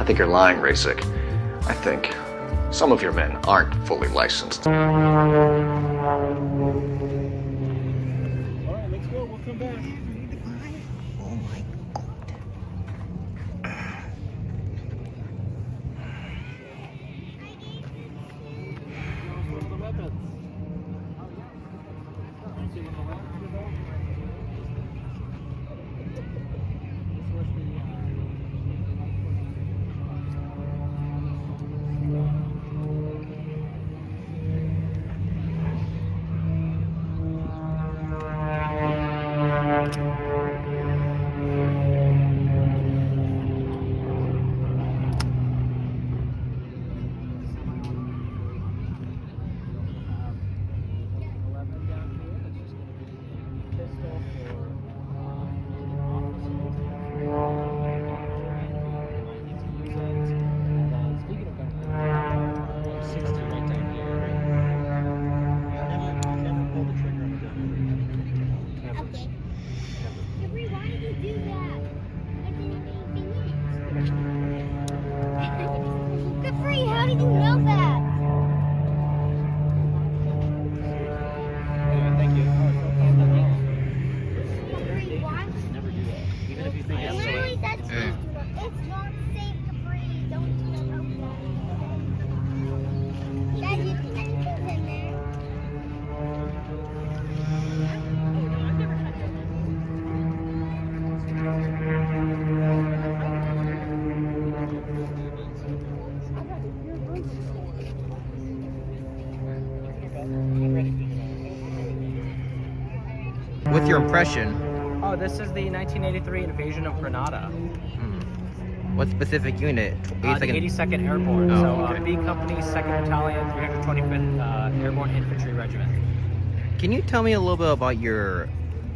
I think you're lying, Rasik. I think some of your men aren't fully licensed. Alright, let's go. We'll come back. Oh my god. How did you know that? Thank you. Capri, why? Never do that. Even if you think it's Literally, safe. that's it's not safe, Capri. Don't do that. Dad, you think anything's in there? What's your impression? Oh, this is the 1983 invasion of Grenada. What specific unit? The 82nd Airborne. Oh, so okay. B Company, 2nd Battalion, 325th Airborne Infantry Regiment. Can you tell me a little bit about your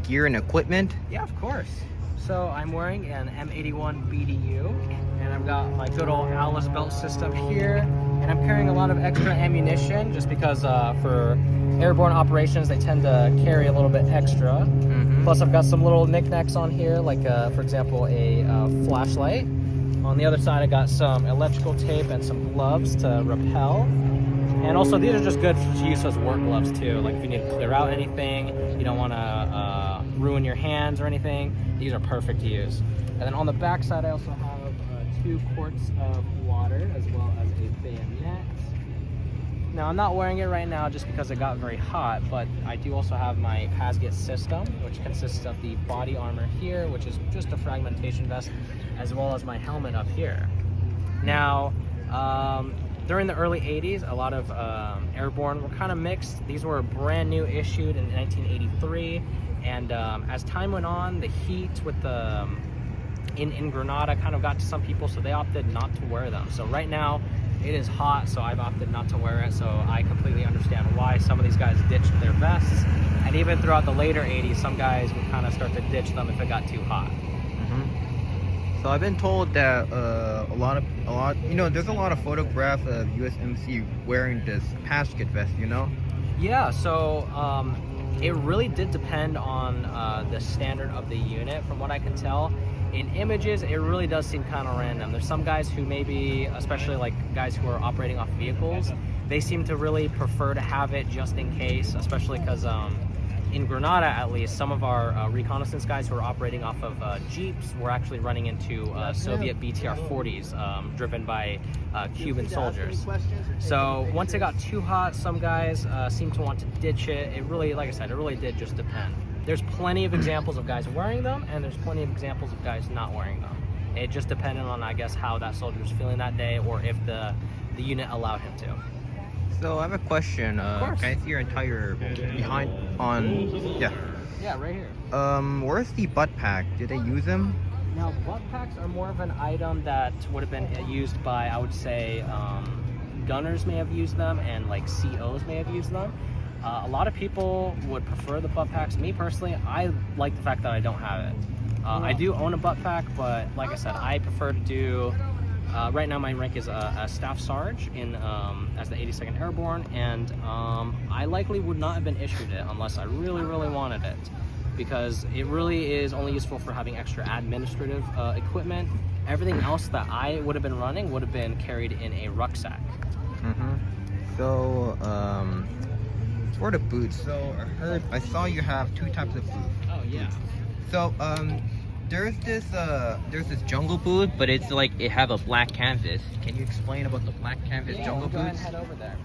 gear and equipment? Yeah, of course. So I'm wearing an M81 BDU, and I've got my good old Alice belt system here, and I'm carrying a lot of extra ammunition just because for airborne operations they tend to carry a little bit extra. Plus I've got some little knickknacks on here, like for example a flashlight. On the other side I got some electrical tape and some gloves to repel. And also these are just good to use as work gloves too, like if you need to clear out anything, you don't want to ruin your hands or anything, these are perfect to use. And then on the back side I also have 2 quarts of water as well as a bayonet. Now I'm not wearing it right now just because it got very hot, but I do also have my Hasget system, which consists of the body armor here, which is just a fragmentation vest, as well as my helmet up here. Now, during the early 80s, a lot of airborne were kind of mixed. These were brand new issued in 1983, and as time went on, the heat with the in Grenada kind of got to some people, so they opted not to wear them. So right now, it is hot, so I've opted not to wear it, so I completely understand why some of these guys ditched their vests, and even throughout the later 80s, some guys would kind of start to ditch them if it got too hot. So I've been told that there's a lot of photographs of USMC wearing this Hasget vest, you know? Yeah, so it really did depend on the standard of the unit, from what I can tell. In images, it really does seem kind of random. There's some guys who maybe, especially like guys who are operating off vehicles, they seem to really prefer to have it just in case, especially because in Grenada at least, some of our reconnaissance guys who are operating off of Jeeps were actually running into Soviet BTR-40s driven by Cuban soldiers. So once it got too hot, some guys seemed to want to ditch it. It really, like I said, it really did just depend. There's plenty of examples of guys wearing them, and there's plenty of examples of guys not wearing them. It just depended on, I guess, how that soldier was feeling that day, or if the unit allowed him to. So I have a question. course. Can I see your entire behind on? Yeah. Yeah, right here. Where's the butt pack? Did they use them? Now, butt packs are more of an item that would have been used by, I would say, gunners may have used them, and like COs may have used them. A lot of people would prefer the butt packs. Me personally, I like the fact that I don't have it. I do own a butt pack, but like I said, I prefer to do. Right now, my rank is a staff sarge in as the 82nd Airborne, and I likely would not have been issued it unless I really, really wanted it, because it really is only useful for having extra administrative equipment, Everything else that I would have been running would have been carried in a rucksack. So, for the boots, so I saw you have two types of boots. Oh yeah. So, there's this jungle boot, but it's like it have a black canvas. Can you explain about the black canvas jungle go ahead boots? and head over there.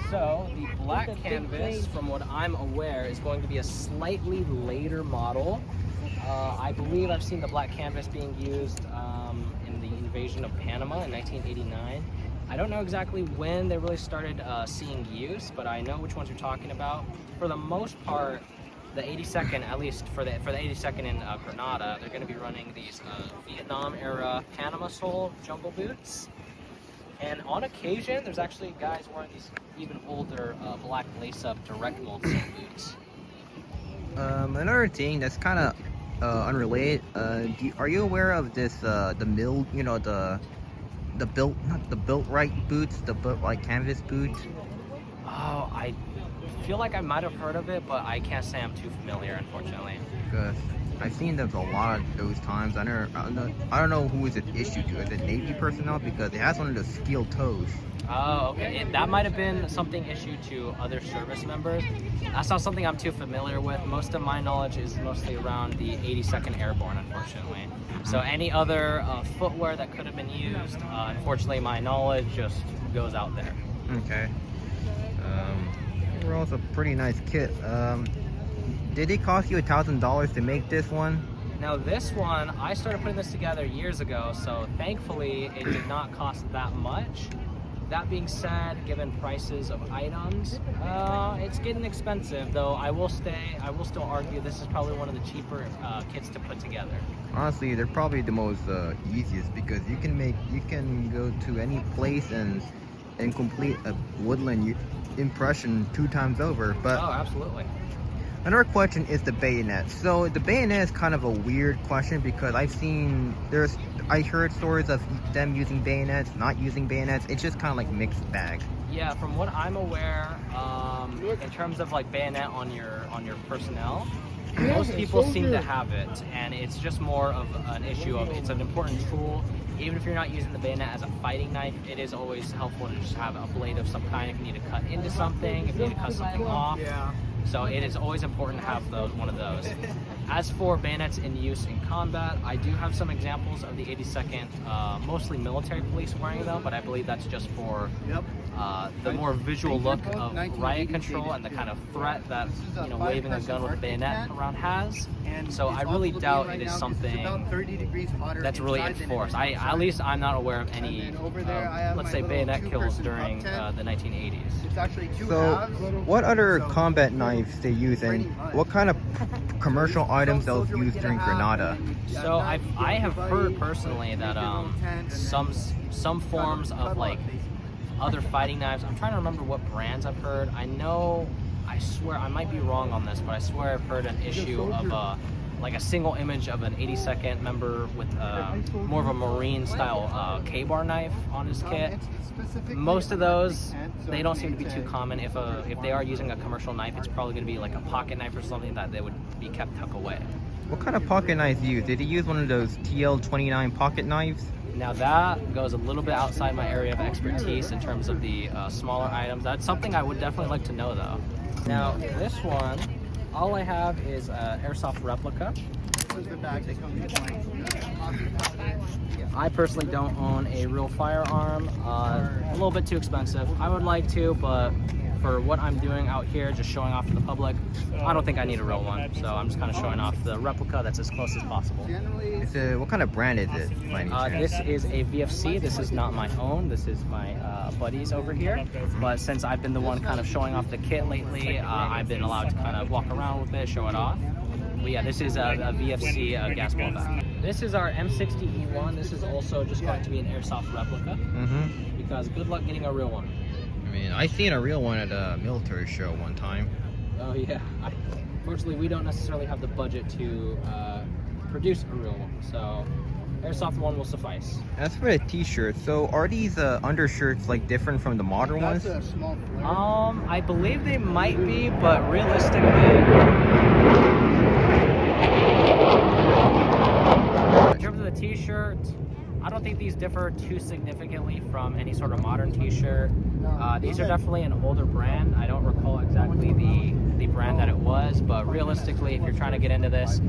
So the black canvas, from what I'm aware, is going to be a slightly later model. I believe I've seen the black canvas being used in the invasion of Panama in 1989. I don't know exactly when they really started seeing use, but I know which ones you're talking about. For the most part, the 82nd, at least for the 82nd in Grenada, they're going to be running these Vietnam-era Panama sole jungle boots. And on occasion, there's actually guys wearing these even older black lace-up direct mold sole boots. Another thing that's kind of unrelated. Are you aware of this? The mill, you know, the built, not the built right boots, the built right canvas boots. Oh, I feel like I might have heard of it, but I can't say I'm too familiar, unfortunately. Because I've seen them a lot of those times. I don't know who is it issued to. Is it Navy personnel? Because it has one of those steel toes. Oh, okay. That might have been something issued to other service members. That's not something I'm too familiar with. Most of my knowledge is mostly around the 82nd Airborne, unfortunately. So any other footwear that could have been used, unfortunately, my knowledge just goes out there. Okay. Overall, it's a pretty nice kit. Did it cost you $1,000 to make this one? Now this one, I started putting this together years ago, so thankfully it did not cost that much. That being said, given prices of items, it's getting expensive. Though I will still argue this is probably one of the cheaper kits to put together. Honestly, they're probably the most easiest because you can go to any place and complete a woodland impression 2 times over. But oh, absolutely. another question is the bayonet. So the bayonet is kind of a weird question because I heard stories of them using bayonets, not using bayonets. It's just kind of like mixed bag. Yeah, from what I'm aware, in terms of like bayonet on your personnel, most people seem to have it, and it's just more of an issue of it's an important tool. Even if you're not using the bayonet as a fighting knife, it is always helpful to just have a blade of some kind if you need to cut into something, if you need to cut something off. So it is always important to have one of those. As for bayonets in use in combat, I do have some examples of the 82nd, mostly military police wearing them, but I believe that's just for the more visual look of riot control and the kind of threat that waving a gun with a bayonet around has. So I really doubt it is something that's really enforced. At least I'm not aware of any, let's say, bayonet kills during the 1980s. So, what other combat knives they use, and what kind of commercial items they'll use during Grenada? So I have heard personally that some forms of like other fighting knives. I'm trying to remember what brands I've heard. I swear I might be wrong on this, but I swear I've heard an issue of like a single image of an 82nd member with more of a marine style K-bar knife on his kit. Most of those, they don't seem to be too common. If they are using a commercial knife, it's probably going to be like a pocket knife or something that they would be kept tucked away. What kind of pocket knives do you use? Did he use one of those TL29 pocket knives? Now that goes a little bit outside my area of expertise in terms of the smaller items. That's something I would definitely like to know though. Now this one, all I have is an airsoft replica. I personally don't own a real firearm. A little bit too expensive. I would like to, but for what I'm doing out here, just showing off to the public, I don't think I need a real one. So I'm just kind of showing off the replica that's as close as possible. What kind of brand is it? This is a VFC. This is not my own. This is my buddy's over here. But since I've been the one kind of showing off the kit lately, I've been allowed to kind of walk around with it, show it off. But yeah, this is a VFC gas blowback. This is our M60E1. This is also just going to be an airsoft replica. Because good luck getting a real one. I mean, I seen a real one at a military show one time. Oh yeah. Fortunately, we don't necessarily have the budget to produce a real one, so airsoft one will suffice. As for the t-shirts, so are these undershirts like different from the modern ones? I believe they might be, but realistically, in terms of the t-shirt, I don't think these differ too significantly from any sort of modern t-shirt. These are definitely an older brand. I don't recall exactly the brand that it was, but realistically, if you're trying to get into this,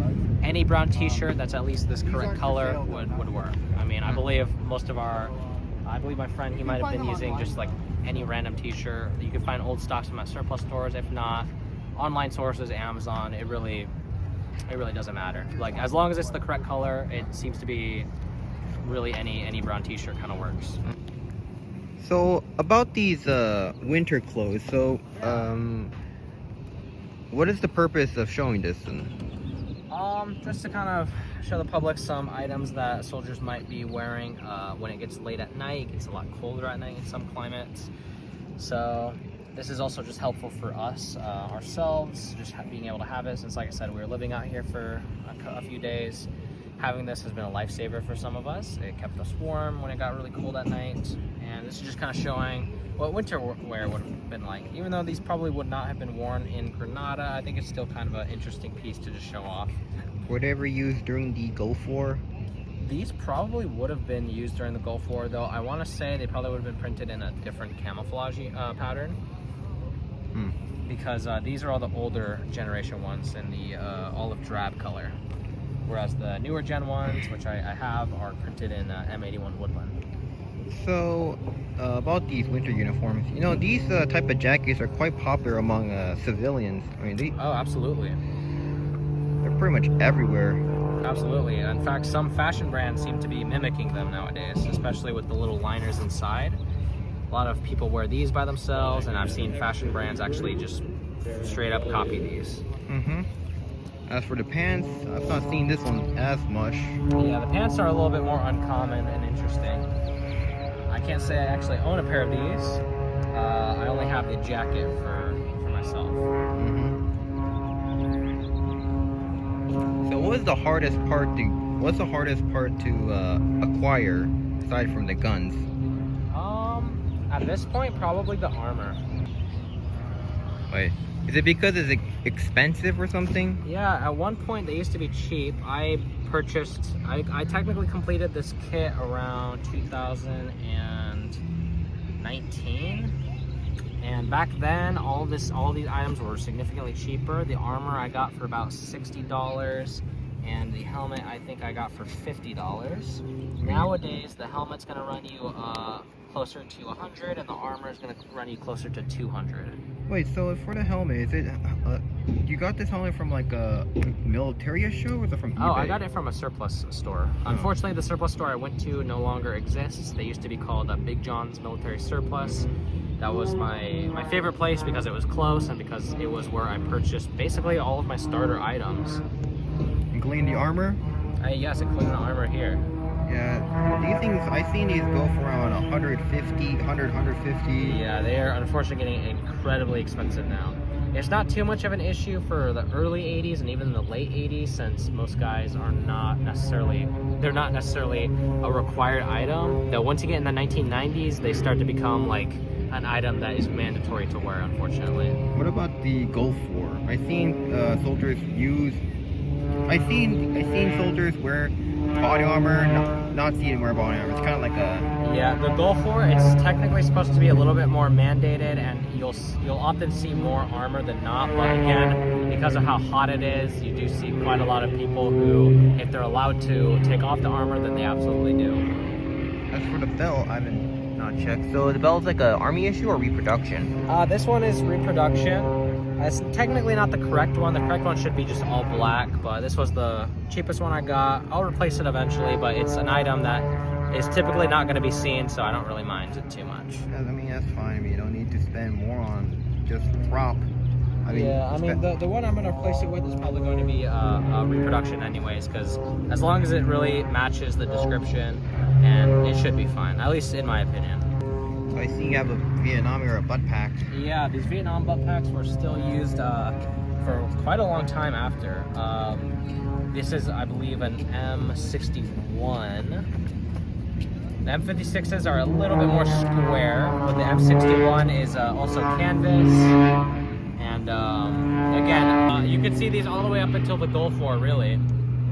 any brown t-shirt that's at least this correct color would work. I mean, I believe my friend, he might have been using just like any random t-shirt. You can find old stocks from at surplus stores. If not, online sources, Amazon, it really doesn't matter. Like, as long as it's the correct color, it seems to be really any brown t-shirt kind of works. So about these winter clothes, so what is the purpose of showing this? Just to kind of show the public some items that soldiers might be wearing when it gets late at night. It gets a lot colder at night in some climates. So this is also just helpful for us ourselves, just being able to have it, since like I said, we were living out here for a few days. Having this has been a lifesaver for some of us. It kept us warm when it got really cold at night, and this is just kind of showing what winter wear would have been like. Even though these probably would not have been worn in Grenada, I think it's still kind of an interesting piece to just show off. Were they ever used during the Gulf War? These probably would have been used during the Gulf War, though I want to say they probably would have been printed in a different camouflage pattern. Because these are all the older generation ones in the olive drab color, whereas the newer gen ones, which I have, are printed in M81 woodland. So about these winter uniforms, you know, these type of jackets are quite popular among civilians. I mean, Oh, absolutely. they're pretty much everywhere. Absolutely. In fact, some fashion brands seem to be mimicking them nowadays, especially with the little liners inside. A lot of people wear these by themselves, and I've seen fashion brands actually just straight up copy these. As for the pants, I've not seen this one as much. Yeah, the pants are a little bit more uncommon and interesting. I can't say I actually own a pair of these. I only have the jacket for myself. So what's the hardest part to acquire aside from the guns? At this point, probably the armor. Wait, is it because it's expensive or something? Yeah, at one point they used to be cheap. I technically completed this kit around 2019. And back then, all these items were significantly cheaper. The armor I got for about $60, and the helmet I think I got for $50. Nowadays, the helmet's gonna run you closer to $100, and the armor is gonna run you closer to $200. Wait, so for the helmet, is it you got this helmet from like a military show, or is it from eBay? Oh, I got it from a surplus store. Unfortunately, the surplus store I went to no longer exists. They used to be called Big John's Military Surplus. That was my favorite place because it was close and because it was where I purchased basically all of my starter items. Including the armor? Yes, including the armor here. Yeah, these things, I've seen these go for around 150. Yeah, they are unfortunately getting incredibly expensive now. It's not too much of an issue for the early 80s and even the late 80s, since most guys are not necessarily a required item. Though once you get in the 1990s, they start to become like an item that is mandatory to wear, unfortunately. What about the Gulf War? I've seen soldiers soldiers wear body armor, not seeing wear body armor. It's kind of like a... Yeah, the Gulf War, it's technically supposed to be a little bit more mandated, and you'll often see more armor than not, but again, because of how hot it is, you do see quite a lot of people who, if they're allowed to take off the armor, then they absolutely do. As for the belt, I haven't not checked. So the belt's like an army issue or reproduction? This one is reproduction. It's technically not the correct one. The correct one should be just all black, but this was the cheapest one I got. I'll replace it eventually, but it's an item that is typically not going to be seen, so I don't really mind it too much. Yeah, I mean, that's fine. I mean, you don't need to spend more on just prop. The one I'm going to replace it with is probably going to be a reproduction anyways, because as long as it really matches the description, and it should be fine, at least in my opinion. So I see you have a Vietnam era butt pack. Yeah, these Vietnam butt packs were still used for quite a long time after. This is, I believe, an M61. The M56s are a little bit more square, but the M61 is also canvas. And again, you can see these all the way up until the Gulf War, really.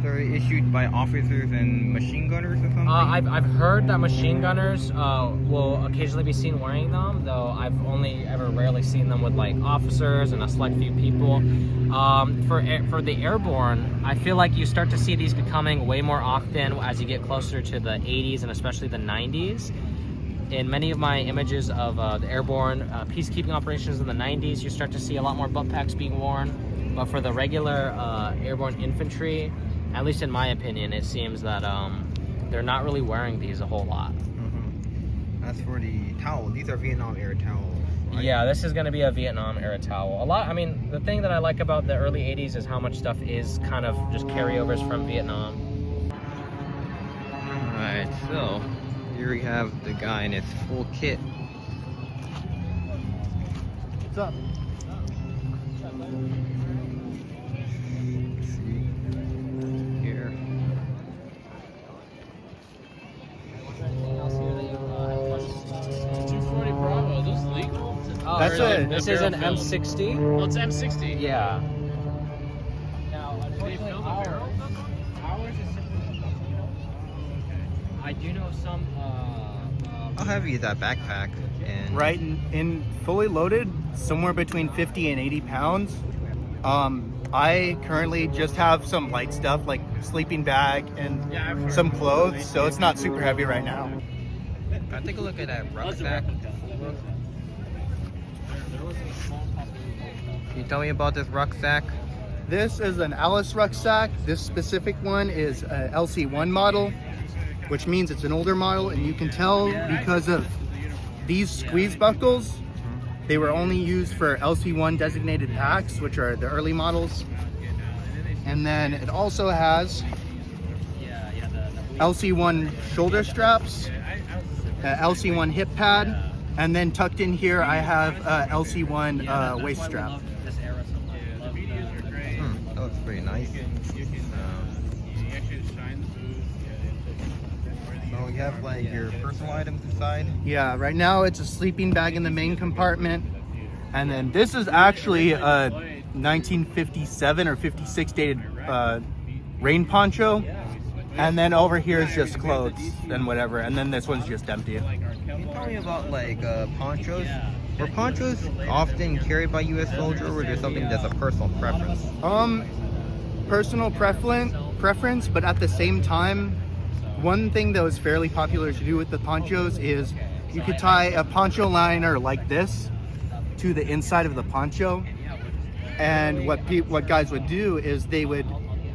They're issued by officers and machine gunners or something? I've heard that machine gunners will occasionally be seen wearing them, though I've only ever rarely seen them with like officers and a select few people. For the airborne, I feel like you start to see these becoming way more often as you get closer to the 80s and especially the 90s. In many of my images of the airborne peacekeeping operations in the 90s, you start to see a lot more butt packs being worn. But for the regular airborne infantry, at least in my opinion, it seems that they're not really wearing these a whole lot. Mm-hmm. As for the towel, these are Vietnam era towels, right? Yeah, this is going to be a Vietnam era towel. I mean, the thing that I like about the early 80s is how much stuff is kind of just carryovers from Vietnam. Alright, so here we have the guy in his full kit. What's up? Let's see. Here. Bravo, those legal? Oh, That's really? it. This is an M60. Oh, it's M60. Yeah. Did they fill the barrel? Ours is simply. I do know some. How heavy is that backpack? And Right in fully loaded, somewhere between 50 and 80 pounds. I currently just have some light stuff like sleeping bag and some clothes, so it's not super heavy right now. I take a look at that rucksack. Can you tell me about this rucksack? This is an Alice rucksack. This specific one is a LC1 model, which means it's an older model, and you can tell because of these squeeze buckles. They were only used for LC1 designated packs, which are the early models. And then it also has LC1 shoulder straps, LC1 hip pad, and then tucked in here I have LC1 waist strap. That looks pretty nice. So you have like your personal items inside. Yeah, right now it's a sleeping bag in the main compartment. And then this is actually a 1957 or 56 dated rain poncho. And then over here is just clothes and whatever. And then this one's just empty. Can you tell me about like ponchos? Were ponchos often carried by U.S. soldiers, or is there something that's a personal preference? Personal preference, but at the same time, one thing that was fairly popular to do with the ponchos is you could tie a poncho liner like this to the inside of the poncho. And what guys would do is they would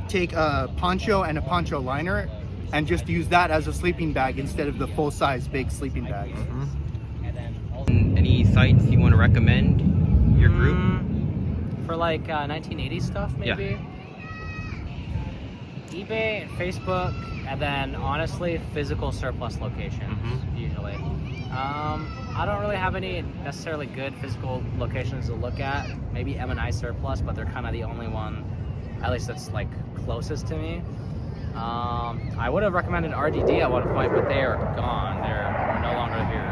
take a poncho and a poncho liner and just use that as a sleeping bag instead of the full-size big sleeping bags. Mm-hmm. Any sites you want to recommend your group? For like 1980s stuff, maybe? Yeah. eBay and Facebook, and then honestly, physical surplus locations, usually. I don't really have any necessarily good physical locations to look at. Maybe M&I Surplus, but they're kind of the only one, at least that's like closest to me. I would have recommended RDD at one point, but they are gone. They're no longer here.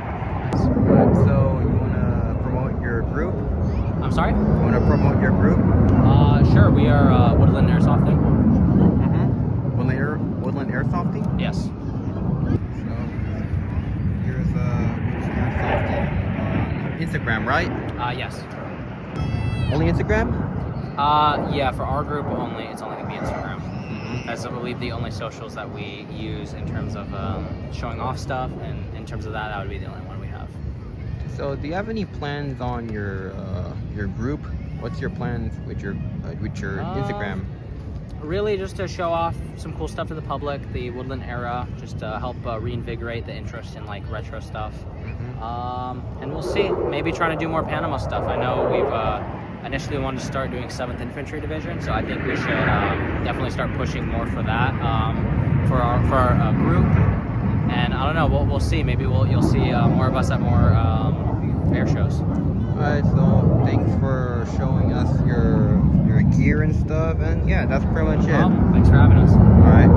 So you want to promote your group? I'm sorry? You want to promote your group? Sure. We are Woodland Airsofting. Woodland Airsofting? Yes. So here's Woodland Airsofting. Instagram, right? Yes. Only Instagram? Yeah, for our group only, it's only going to be Instagram. That's, I believe, the only socials that we use in terms of showing off stuff, and in terms of that would be the only one we have. So do you have any plans on your group? What's your plans with your Instagram? Really just to show off some cool stuff to the public, the Woodland era, just to help reinvigorate the interest in like retro stuff. And we'll see, maybe trying to do more Panama stuff. I know we've initially wanted to start doing 7th Infantry Division, so I think we should definitely start pushing more for that for our group. And I don't know, we'll see. Maybe you'll see more of us at more air shows. Alright, so thanks for showing us your gear and stuff, and yeah, that's pretty much it. Well, thanks for having us. Alright.